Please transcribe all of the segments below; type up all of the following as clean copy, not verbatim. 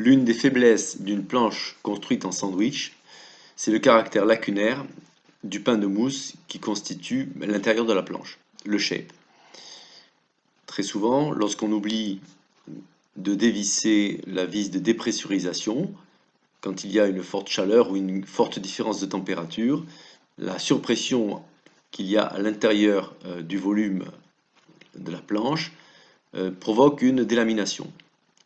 L'une des faiblesses d'une planche construite en sandwich, c'est le caractère lacunaire du pain de mousse qui constitue l'intérieur de la planche, le shape. Très souvent, lorsqu'on oublie de dévisser la vis de dépressurisation, quand il y a une forte chaleur ou une forte différence de température, la surpression qu'il y a à l'intérieur du volume de la planche provoque une délamination.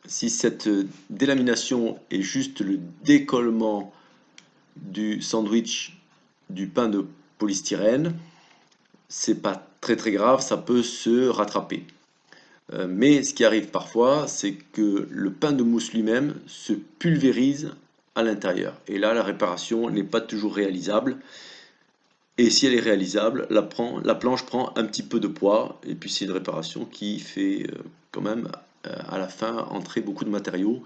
Si cette délamination est juste le décollement du sandwich du pain de polystyrène, c'est pas très grave, ça peut se rattraper. Mais ce qui arrive parfois, c'est que le pain de mousse lui-même se pulvérise à l'intérieur. Et là, la réparation n'est pas toujours réalisable. Et si elle est réalisable, la planche prend un petit peu de poids. Et puis c'est une réparation qui fait quand même à la fin entrer beaucoup de matériaux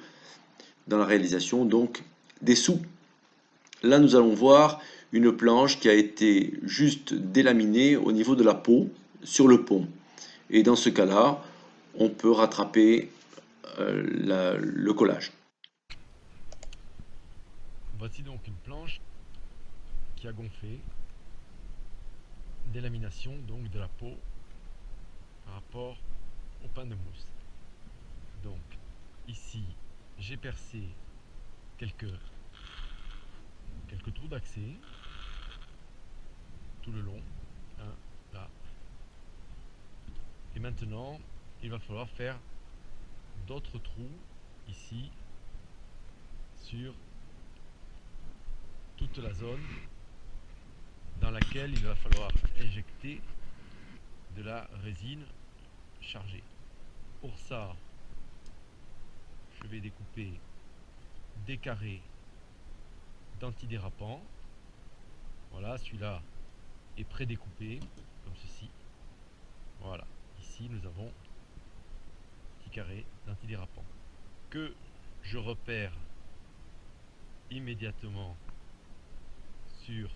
dans la réalisation, donc des sous. Là, nous allons voir une planche qui a été juste délaminée au niveau de la peau sur le pont. Et dans ce cas-là, on peut rattraper le collage. Voici donc une planche qui a gonflé, délamination donc de la peau par rapport au pain de mousse. Donc ici j'ai percé quelques trous d'accès tout le long, un, là. Et maintenant il va falloir faire d'autres trous ici sur toute la zone dans laquelle il va falloir injecter de la résine chargée. Pour ça, je vais découper des carrés d'antidérapant. Voilà, celui-là est prédécoupé comme ceci. Voilà, ici nous avons un petit carré d'antidérapant que je repère immédiatement sur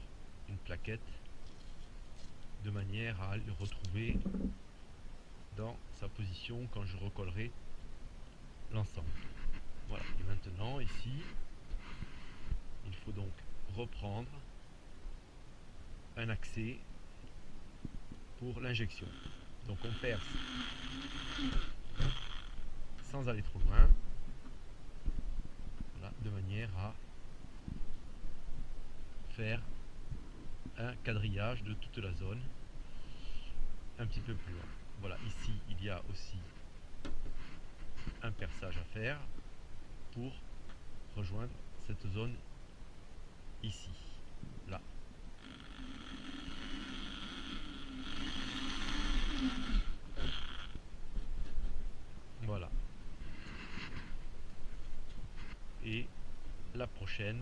une plaquette de manière à le retrouver dans sa position quand je recollerai l'ensemble. Voilà, et maintenant ici il faut donc reprendre un accès pour l'injection. Donc on perce sans aller trop loin, voilà, de manière à faire un quadrillage de toute la zone un petit peu plus loin. Voilà, ici il y a aussi un perçage à faire pour rejoindre cette zone ici, là. Voilà. Et la prochaine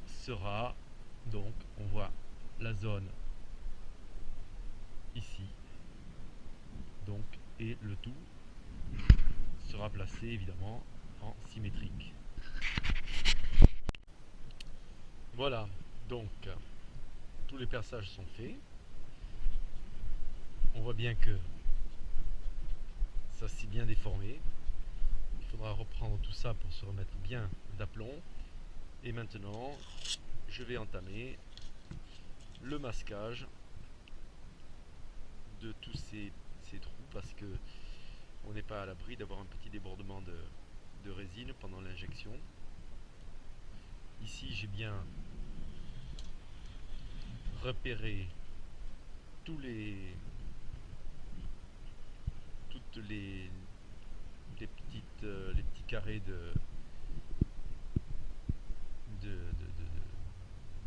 sera donc, on voit la zone ici, donc, et le tout sera placé évidemment en symétrique. Voilà, donc tous les perçages sont faits. On voit bien que ça s'est bien déformé. Il faudra reprendre tout ça pour se remettre bien d'aplomb. Et maintenant, je vais entamer le masquage de tous ces trous parce que on n'est pas à l'abri d'avoir un petit débordement de résine pendant l'injection. Ici, j'ai bien repéré tous toutes les petits carrés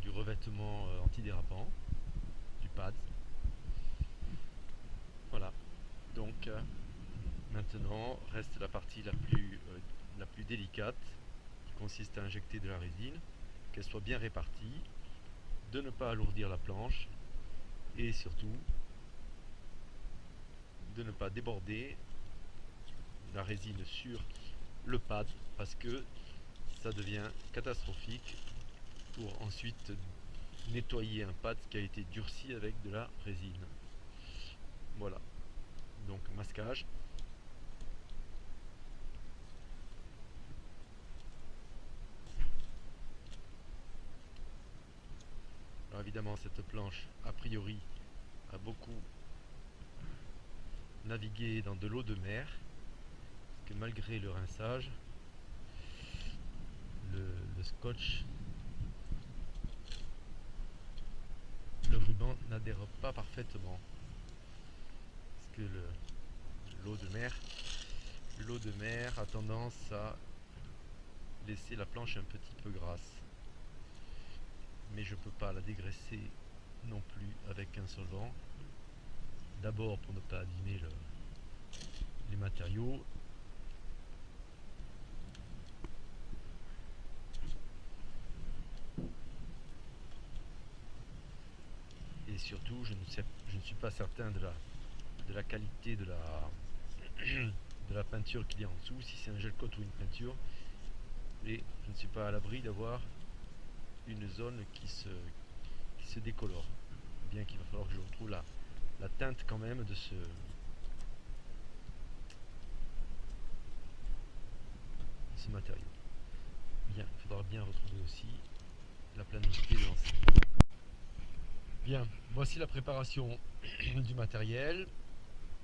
du revêtement antidérapant, du pad. Voilà, donc maintenant reste la partie la plus délicate qui consiste à injecter de la résine, qu'elle soit bien répartie, de ne pas alourdir la planche et surtout de ne pas déborder la résine sur le pad parce que ça devient catastrophique pour ensuite nettoyer un pad qui a été durci avec de la résine. Voilà, donc masquage. évidemment cette planche, a priori, a beaucoup navigué dans de l'eau de mer, parce que malgré le rinçage, le scotch, le ruban n'adhère pas parfaitement, parce que l'eau de mer a tendance à laisser la planche un petit peu grasse. Mais je ne peux pas la dégraisser non plus avec un solvant. D'abord pour ne pas abîmer les matériaux. Et surtout, je ne suis pas certain de la qualité de la peinture qu'il y a en dessous, si c'est un gel coat ou une peinture. Et je ne suis pas à l'abri d'avoir une zone qui se décolore. Bien qu'il va falloir que je retrouve la teinte quand même de ce matériau. Bien, il faudra bien retrouver aussi la planité de l'ensemble. Bien, voici la préparation du matériel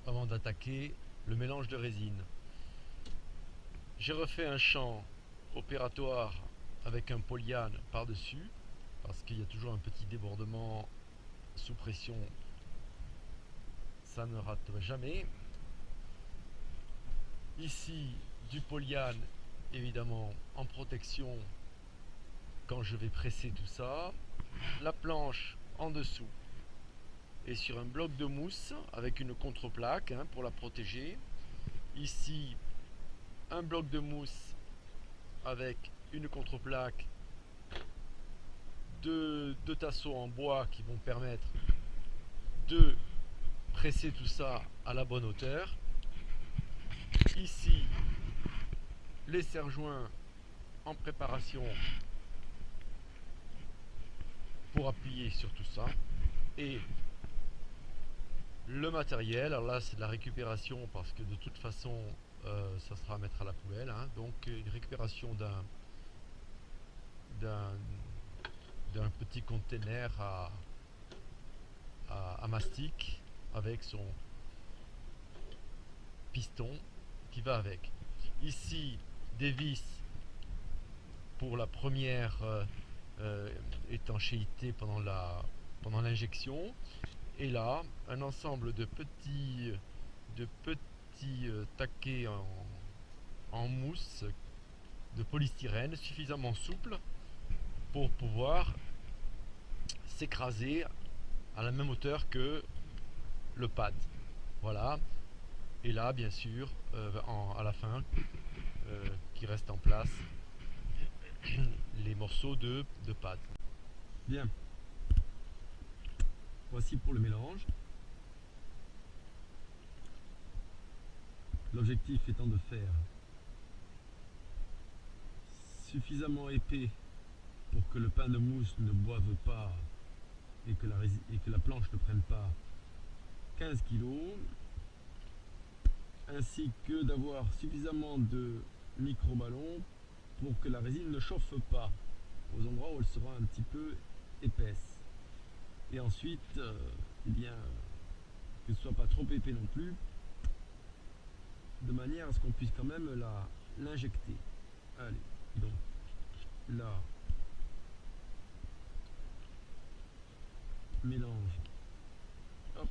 avant d'attaquer le mélange de résine. J'ai refait un champ opératoire avec un polyane par-dessus parce qu'il y a toujours un petit débordement sous pression, ça ne rate jamais. Ici du polyane évidemment en protection quand je vais presser tout ça. La planche en dessous est sur un bloc de mousse avec une contreplaque pour la protéger. Ici un bloc de mousse avec une contreplaque, deux tasseaux en bois qui vont permettre de presser tout ça à la bonne hauteur. Ici les serre-joints en préparation pour appuyer sur tout ça, et le matériel. Alors là c'est de la récupération parce que de toute façon ça sera à mettre à la poubelle, donc une récupération d'un petit container à mastic avec son piston qui va avec. Ici des vis pour la première étanchéité pendant l'injection, et là un ensemble de petits taquets en mousse de polystyrène suffisamment souple pour pouvoir s'écraser à la même hauteur que le pad. Voilà. Et là bien sûr à la fin qui reste en place les morceaux de pad. Bien, voici pour le mélange. L'objectif étant de faire suffisamment épais pour que le pain de mousse ne boive pas et que la planche ne prenne pas 15 kg, ainsi que d'avoir suffisamment de micro-ballons pour que la résine ne chauffe pas aux endroits où elle sera un petit peu épaisse. Et ensuite, eh bien, que ce soit pas trop épais non plus, de manière à ce qu'on puisse quand même l'injecter. Allez, donc là, mélange. Hop.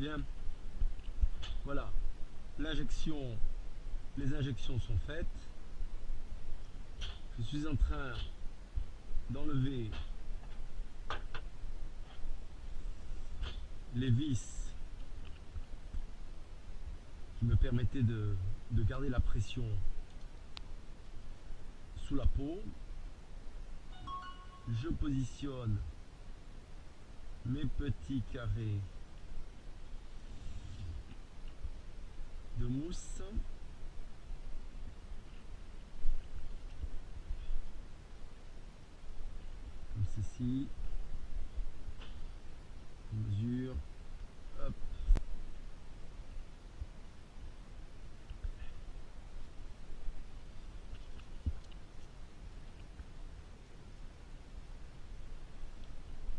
Bien, voilà, l'injection, les injections sont faites. Je suis en train d'enlever les vis qui me permettaient de garder la pression sous la peau. Je positionne mes petits carrés de mousse. Comme ceci. Mesure. Hop.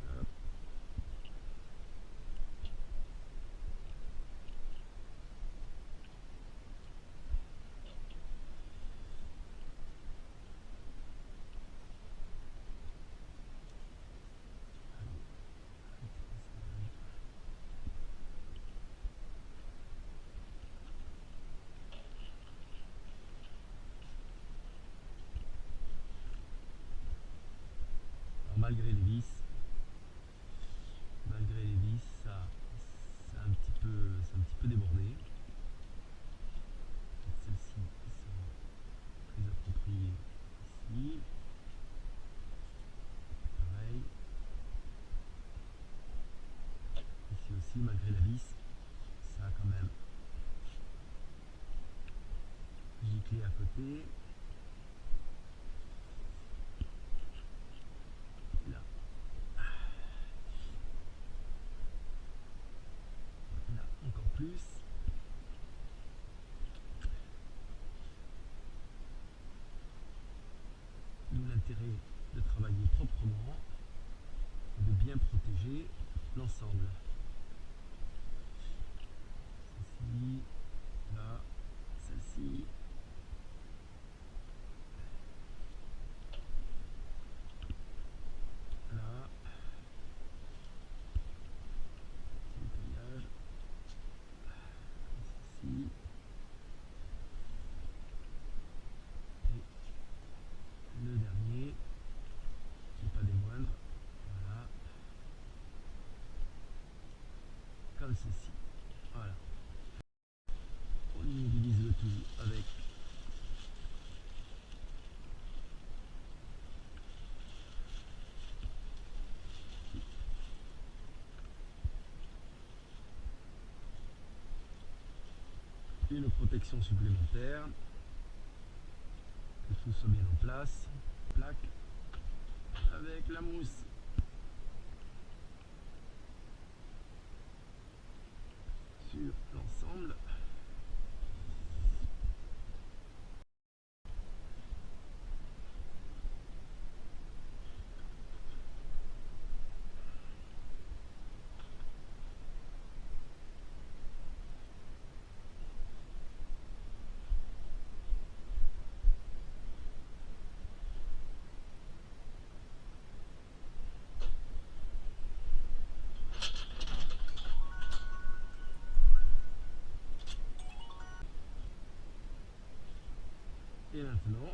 Hop. Alors, malgré les vis, ça a un petit peu débordé. Celles-ci sont plus appropriées ici. Pareil. Ici aussi, malgré la vis, ça a quand même giclé à côté. Là. Là, encore plus. D'où l'intérêt de travailler proprement et de bien protéger l'ensemble. Celle-ci, là, celle-ci. Là. Nettoyage. Celle-ci. Et le dernier, qui n'est pas des moindres. Voilà. Comme ceci. Voilà. On immobilise le tout avec une protection supplémentaire. Que tout soit bien en place. Plaque avec la mousse. Sur l'ensemble. Et maintenant,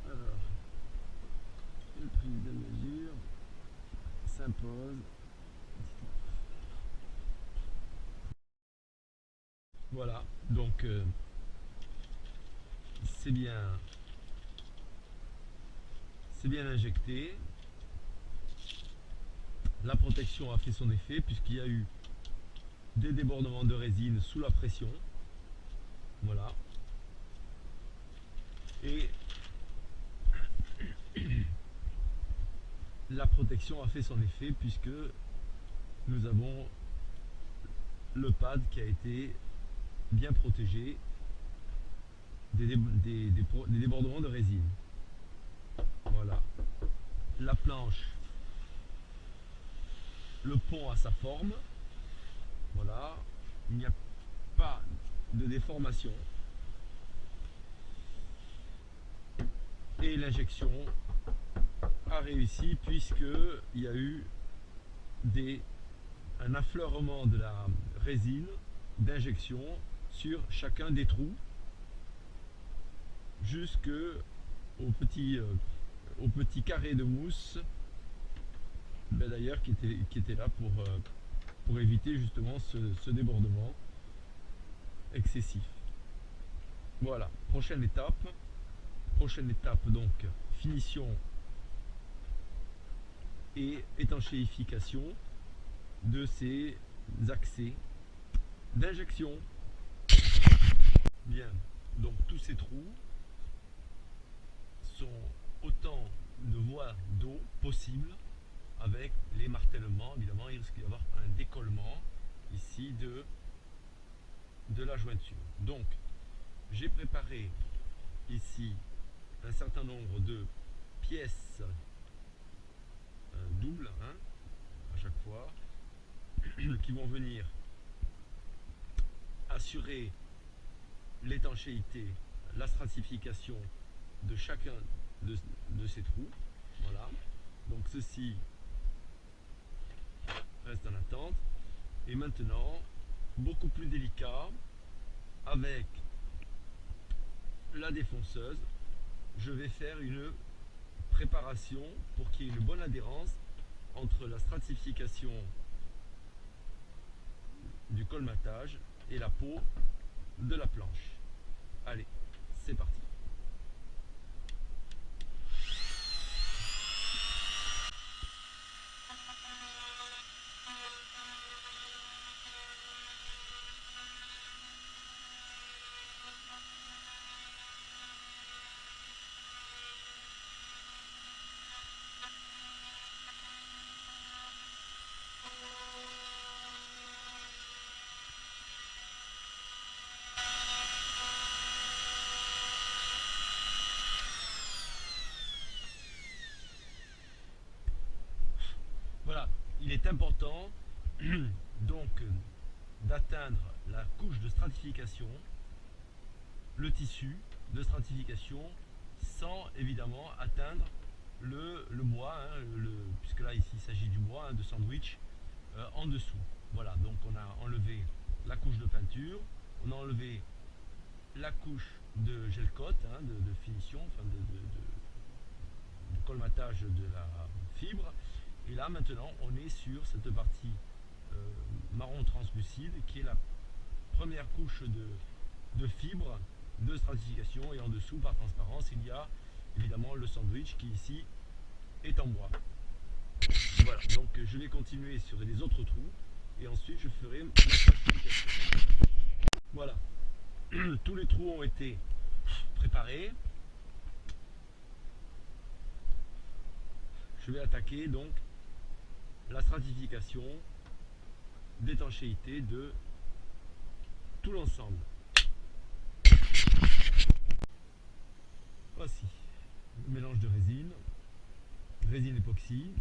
alors, une prise de mesure s'impose. Voilà, donc c'est bien injecté. La protection a fait son effet puisqu'il y a eu des débordements de résine sous la pression. Voilà. Et la protection a fait son effet puisque nous avons le pad qui a été bien protégé des débordements de résine. Voilà. La planche, le pont a sa forme. Voilà. Il n'y a pas de déformation. Et l'injection a réussi puisqu'il y a eu un affleurement de la résine d'injection sur chacun des trous jusque au petit carré de mousse, d'ailleurs qui était là pour éviter justement ce débordement excessif. Voilà, prochaine étape donc finition et étanchéification de ces accès d'injection. Bien, donc tous ces trous sont autant de voies d'eau possibles. Avec les martèlements, évidemment, il risque d'y avoir un décollement ici de la jointure. Donc, j'ai préparé ici un certain nombre de pièces doubles, hein, à chaque fois, qui vont venir assurer l'étanchéité, la stratification de chacun de ces trous. Voilà. Donc ceci reste en attente. Et maintenant, beaucoup plus délicat, avec la défonceuse, je vais faire une préparation pour qu'il y ait une bonne adhérence entre la stratification du colmatage et la peau de la planche. Allez, c'est parti. Voilà, il est important donc d'atteindre la couche de stratification, le tissu de stratification, sans évidemment atteindre le bois, hein, puisque là ici il s'agit du bois, hein, de sandwich, en dessous. Voilà, donc on a enlevé la couche de peinture, on a enlevé la couche de gel coat, hein, de finition, enfin de colmatage de la fibre. Et là maintenant on est sur cette partie marron translucide qui est la première couche de fibre de stratification, et en dessous par transparence il y a évidemment le sandwich qui ici est en bois. Voilà, donc je vais continuer sur les autres trous et ensuite je ferai ma stratification. Voilà, tous les trous ont été préparés. Je vais attaquer donc la stratification d'étanchéité de tout l'ensemble. Voici le mélange de résine époxy,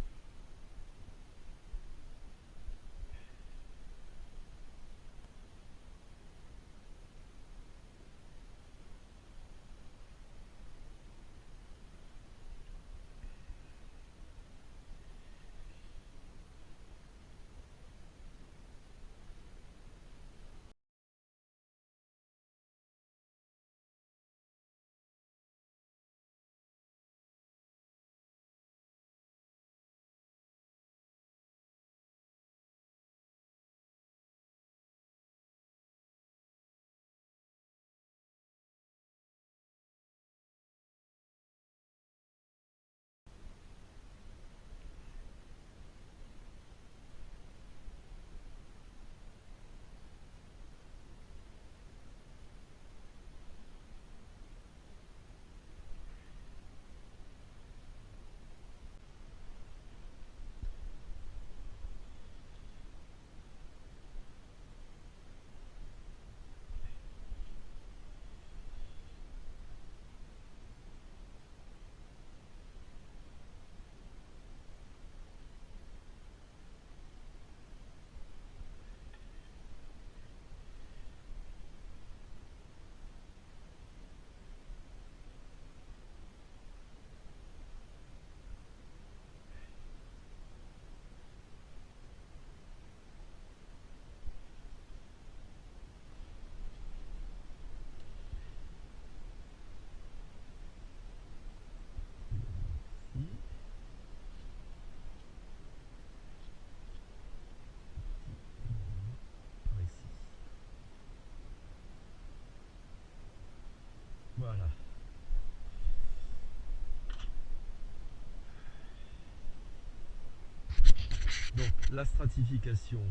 Donc la stratification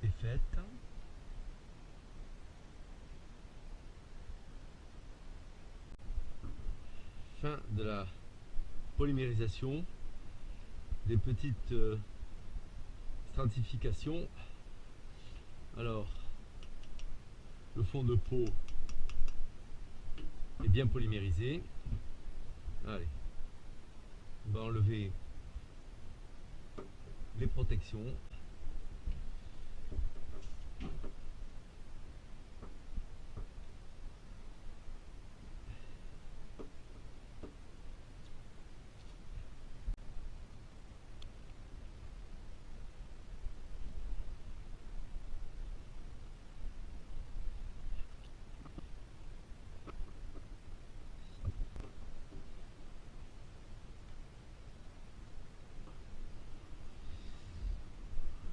est faite. Fin de la polymérisation, des petites stratifications. Alors, le fond de peau est bien polymérisé. Allez, on va enlever les protections.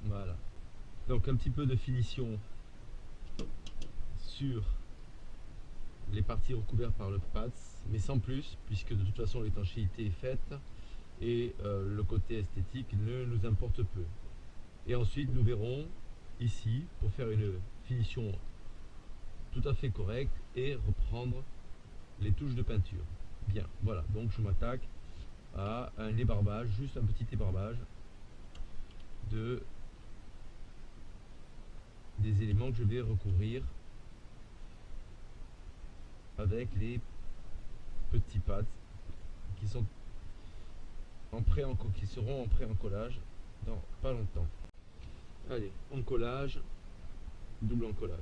Voilà. Donc un petit peu de finition sur les parties recouvertes par le PADS, mais sans plus, puisque de toute façon l'étanchéité est faite et le côté esthétique ne nous importe peu. Et ensuite nous verrons ici, pour faire une finition tout à fait correcte, et reprendre les touches de peinture. Bien, voilà, donc je m'attaque à un ébarbage, juste un petit ébarbage des éléments que je vais recouvrir avec les petits pads qui seront en pré-encollage dans pas longtemps. Allez, encollage, double encollage.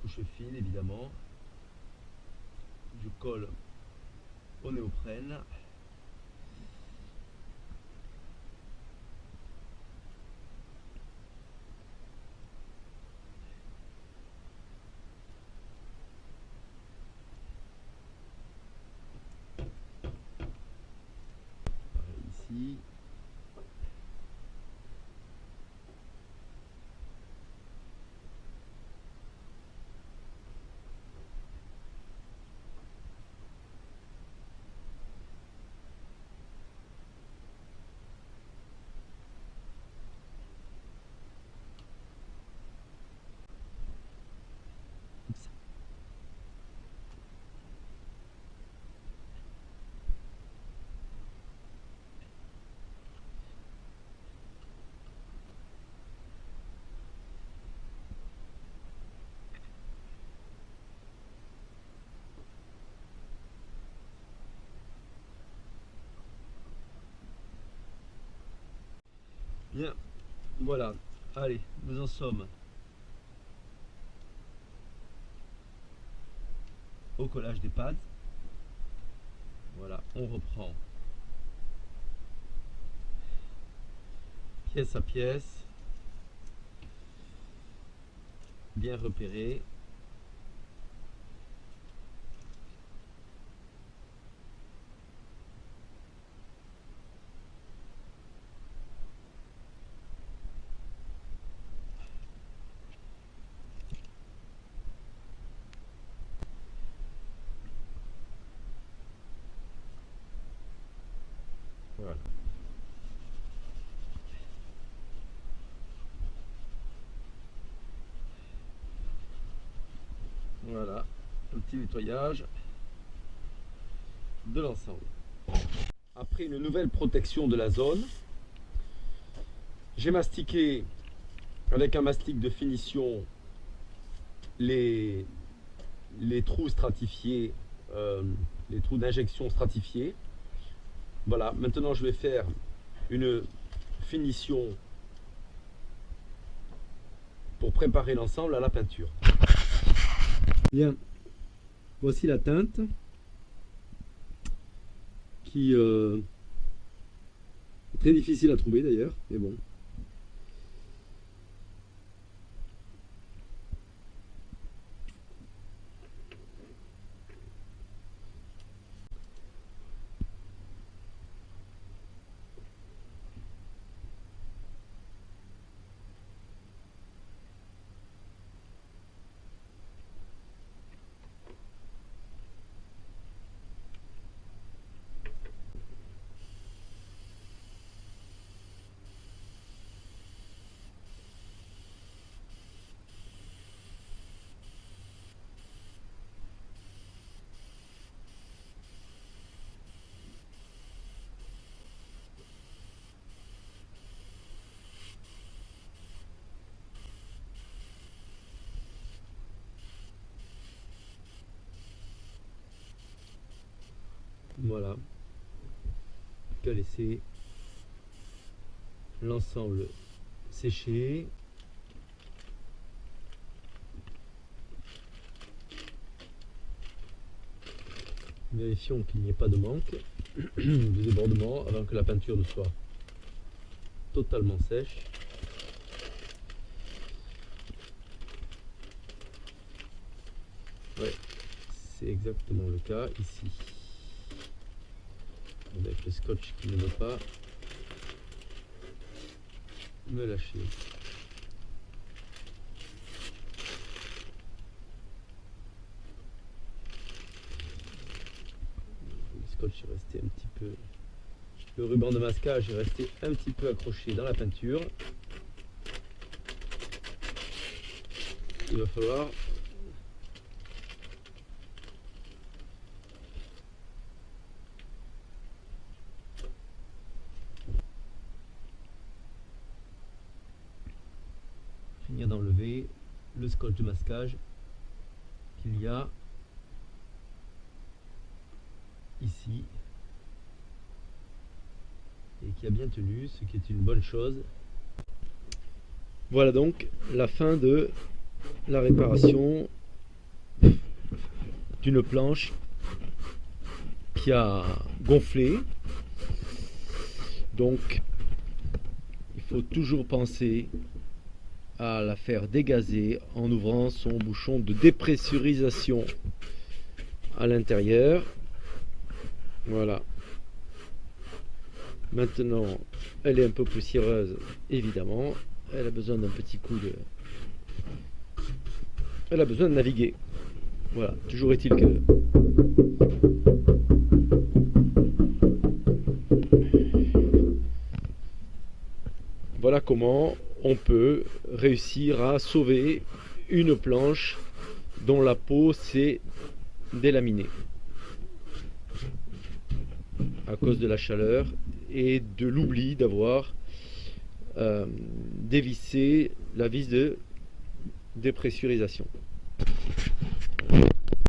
Couche fine évidemment, je colle au néoprène. Pareil ici. Bien, voilà, allez, nous en sommes au collage des pads. Voilà, on reprend pièce à pièce, bien repéré. Voilà. Voilà, un petit nettoyage de l'ensemble. Après une nouvelle protection de la zone, j'ai mastiqué avec un mastic de finition les trous stratifiés, les trous d'injection stratifiés. Voilà, maintenant je vais faire une finition pour préparer l'ensemble à la peinture. Bien, voici la teinte qui est très difficile à trouver d'ailleurs, mais bon. Voilà. Qu'à laisser l'ensemble sécher. Vérifions qu'il n'y ait pas de manque de débordement avant que la peinture ne soit totalement sèche. Ouais, c'est exactement le cas ici. Avec le scotch qui ne veut pas me lâcher. Le scotch est resté un petit peu... Le ruban de masquage est resté un petit peu accroché dans la peinture. Il va falloir finir d'enlever le scotch de masquage qu'il y a ici et qui a bien tenu, ce qui est une bonne chose. Voilà donc la fin de la réparation d'une planche qui a gonflé. Donc il faut toujours penser à la faire dégazer en ouvrant son bouchon de dépressurisation à l'intérieur. Voilà. Maintenant, elle est un peu poussiéreuse, évidemment. Elle a besoin d'un petit coup de... Elle a besoin de naviguer. Voilà. Toujours est-il que... Voilà comment on peut réussir à sauver une planche dont la peau s'est délaminée à cause de la chaleur et de l'oubli d'avoir dévissé la vis de dépressurisation.